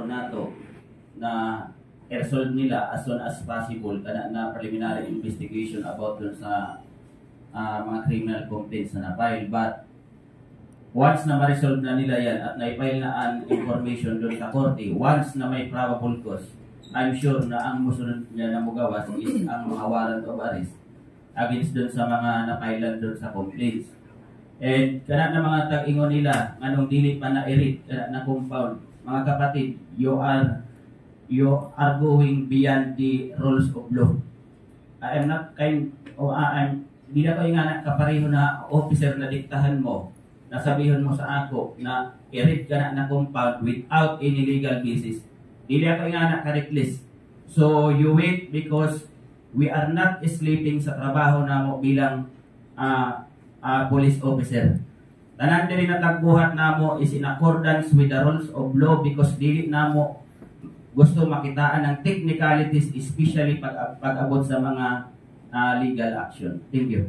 nato na i-resolve nila as soon as possible kana na preliminary investigation about dun sa mga criminal complaints na na-file. But once na ma-resolve na nila yan at na-file na ang information dun sa korte, once na may probable cause, I'm sure na ang musunod niya na mugawas is ang mga warrant of arrest against dun sa mga na-file dun sa complaints. And kana na mga tag-ingon nila anong dili pa na-erit kana na compound, mga kapatid, you are going beyond the rules of law. I am not hindi na ko nga kapareho na officer na diktahan mo, na sabihin mo sa ako na i-read ka na compound without any legal basis. Hindi ako nga na ka-reckless. So you wait because we are not sleeping sa trabaho na mo bilang police officer. Tanan diri na tagbuhat namo is in accordance with the rules of law because dili namo gusto makitaan ng technicalities, especially pag-abot sa mga legal action. Thank you.